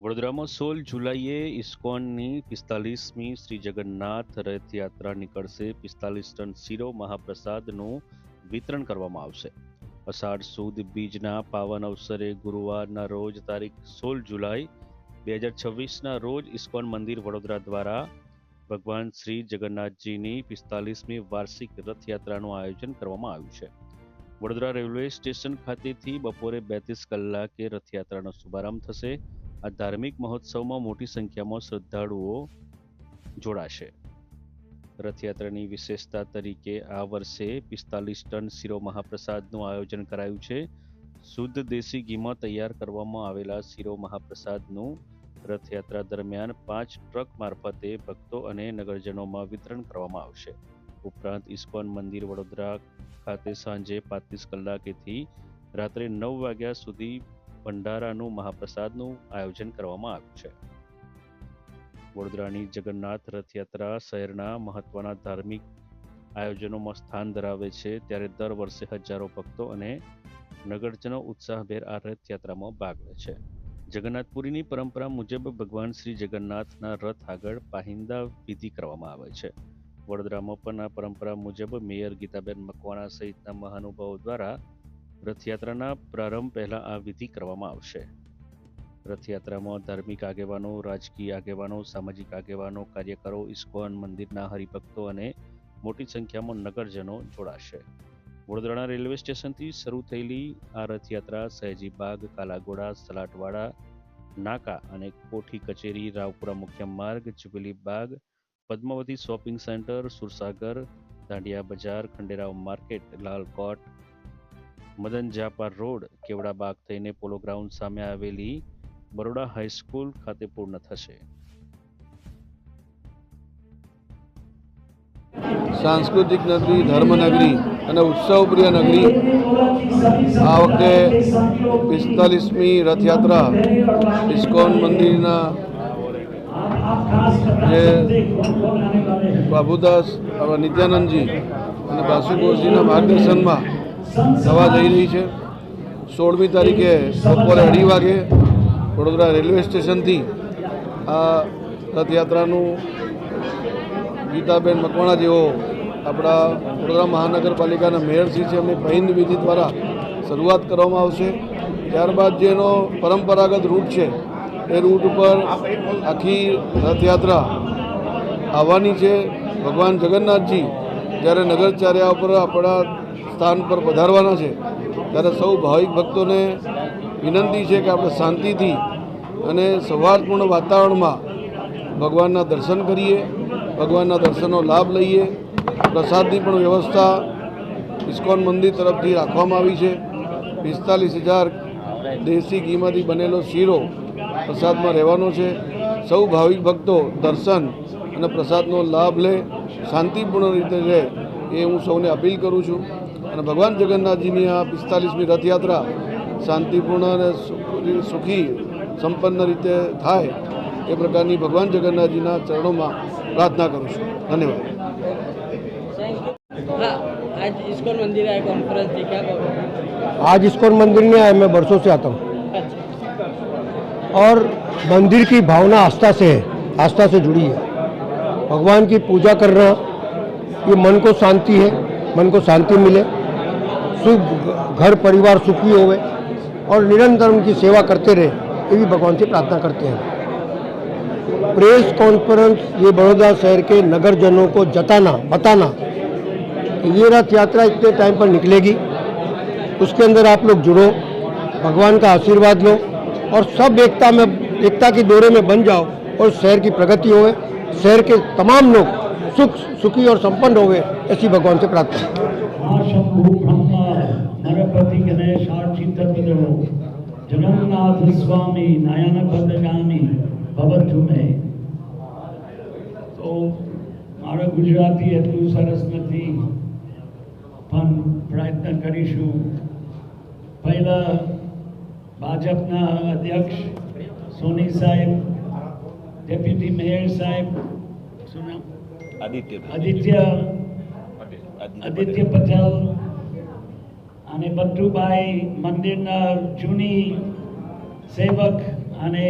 વડોદરામાં 16 જુલાઈએ ઇસ્કોનની 45મી શ્રી જગન્નાથ રથયાત્રા નીકળશે. 45 ટન શીરો મહાપ્રસાદનું વિતરણ કરવામાં આવશે. અષાઢ સુદ બીજના પાવન અવસરે ગુરુવારના રોજ તારીખ 16 જુલાઈ 2026ના રોજ ઇસ્કોન મંદિર વડોદરા દ્વારા ભગવાન શ્રી જગન્નાથજીની 45મી વાર્ષિક રથયાત્રાનું આયોજન કરવામાં આવ્યું છે. વડોદરા રેલવે સ્ટેશન ખાતેથી બપોરે 32 કલાકે રથયાત્રાનો શુભારંભ થશે. આ ધાર્મિક મહોત્સવમાં મોટી સંખ્યામાં શ્રદ્ધાળુઓ જોડાશે. રથયાત્રાની વિશેષતા તરીકે આ વર્ષે 45 ટન શીરો મહાપ્રસાદનું આયોજન કરાયું છે. શુદ્ધ દેશી ઘીમાં તૈયાર કરવામાં આવેલા શીરો મહાપ્રસાદનું રથયાત્રા દરમિયાન 5 ટ્રક મારફતે ભક્તો અને નગરજનોમાં વિતરણ કરવામાં આવશે. ઉપરાંત ઇસ્કોન મંદિર વડોદરા ખાતે સાંજે 35 કલાકેથી રાત્રે 9 વાગ્યા સુધી ભંડારાનું મહાપ્રસાદનું આયોજન કરવામાં આવ્યું છે. વડોદરાની જગન્નાથ રથયાત્રા શહેરના મહત્વના ધાર્મિક આયોજનોમાં સ્થાન ધરાવે છે, ત્યારે દર વર્ષે હજારો ભક્તો અને નગરજનો ઉત્સાહભેર આ રથયાત્રામાં ભાગ લે છે. જગન્નાથપુરીની પરંપરા મુજબ ભગવાન શ્રી જગન્નાથના રથ આગળ પાહિંદા વિધિ કરવામાં આવે છે. વડોદરામાં પણ આ પરંપરા મુજબ મેયર ગીતાબેન મકવાણા સહિતના મહાનુભાવો દ્વારા રથયાત્રાના પ્રારંભ પહેલા આ વિધિ કરવામાં આવશે. રથયાત્રામાં ધાર્મિક આગેવાનો, રાજકીય આગેવાનો, સામાજિક આગેવાનો, કાર્યકરો, ઇસ્કોન મંદિરના હરિભક્તો અને મોટી સંખ્યામાં નગરજનો જોડાશે. વડોદરાના રેલવે સ્ટેશનથી શરૂ થયેલી આ રથયાત્રા સયાજીબાગ, કાલાઘોડા, સલાટવાડા નાકા અને કોઠી કચેરી, રાવપુરા મુખ્ય માર્ગ, જુબિલી બાગ, પદ્માવતી શોપિંગ સેન્ટર, સુરસાગર, દાંડિયા બજાર, ખંડેરાવ માર્કેટ, લાલકોટ, મદન જાપા રોડ, કેવડા બાગ થઈને પોલો ગ્રાઉન્ડ સામે આવેલી બરોડા હાઈસ્કૂલ ખાતે પૂર્ણ થશે. સાંસ્કૃતિક નગરી, ધર્મનગરી અને ઉત્સવપ્રિય નગરી આ વખતે 45મી રથયાત્રા ઇસ્કોન મંદિરના જે બાબુદાસ નિત્યાનંદજી અને બાસુગોરજીના માર્ગદર્શનમાં થવા જઈ રહી છે. 16મી તારીખે બપોરે 2:30 વાગે વડોદરા રેલવે સ્ટેશનથી આ રથયાત્રાનું ગીતાબેન મકવાણા જેઓ આપણા વડોદરા મહાનગરપાલિકાના મેયરશ્રી છે, એમની પહેલ વિધિ દ્વારા શરૂઆત કરવામાં આવશે. ત્યારબાદ જેનો પરંપરાગત રૂટ છે એ રૂટ ઉપર આખી રથયાત્રા આવવાની છે. ભગવાન જગન્નાથજી જ્યારે નગરચાર્યા ઉપર આપણા સ્થાન પર પધારવાના છે ત્યારે સૌ ભાવિક ભક્તોને વિનંતી છે કે આપણે શાંતિથી અને સૌહાર્દપૂર્ણ વાતાવરણમાં ભગવાનના દર્શન કરીએ, ભગવાનના દર્શનનો લાભ લઈએ. પ્રસાદની પણ વ્યવસ્થા ઇસ્કોન મંદિર તરફથી રાખવામાં આવી છે. 45,000 દેશી ઘીમાંથી બનેલો શીરો પ્રસાદમાં રહેવાનો છે. સૌ ભાવિક ભક્તો દર્શન અને પ્રસાદનો લાભ લે, શાંતિપૂર્ણ રીતે રહે એ હું સૌને અપીલ કરું છું. અને ભગવાન જગન્નાથજીની આ 45મી રથયાત્રા શાંતિપૂર્ણ અને સુખી સંપન્ન રીતે થાય એ પ્રકારની ભગવાન જગન્નાથજીના ચરણોમાં પ્રાર્થના કરું છું. ધન્યવાદ. आज इस्कॉन मंदिर आए कॉन्फ्रेंस थी, क्या कहोगे? आज इस्कॉन मंदिर में आए, मैं बरसों से आता हूँ और मंदिर की भावना आस्था से जुड़ी है. भगवान की पूजा करना ये मन को शांति है, मन को शांति मिले, सुख घर परिवार सुखी होवे और निरंतर उनकी सेवा करते रहे, ये भी भगवान से प्रार्थना करते हैं. प्रेस कॉन्फ्रेंस ये बड़ौदा शहर के नगरजनों को बताना ये रथ यात्रा इतने टाइम पर निकलेगी, उसके अंदर आप लोग जुड़ो, भगवान का आशीर्वाद लो और सब एकता की डोरे में बन जाओ और शहर की प्रगति होवे, शहर के तमाम लोग सुखी और संपन्न होवे, ऐसी भगवान से प्रार्थना. जगन्नाथ स्वामी नयन बदगामी भवतु में. तो मारो गुजराती એટલું સરસ નથી, પણ પ્રયત્ન કરીશું. પહેલા ભાજપના અધ્યક્ષ સોની સાહેબ, ડેપ્યુટી મેયર સાહેબ શું નામ? આદિત્ય પટેલ અને બટ્ટુભાઈ મંદિરના જૂની સેવક અને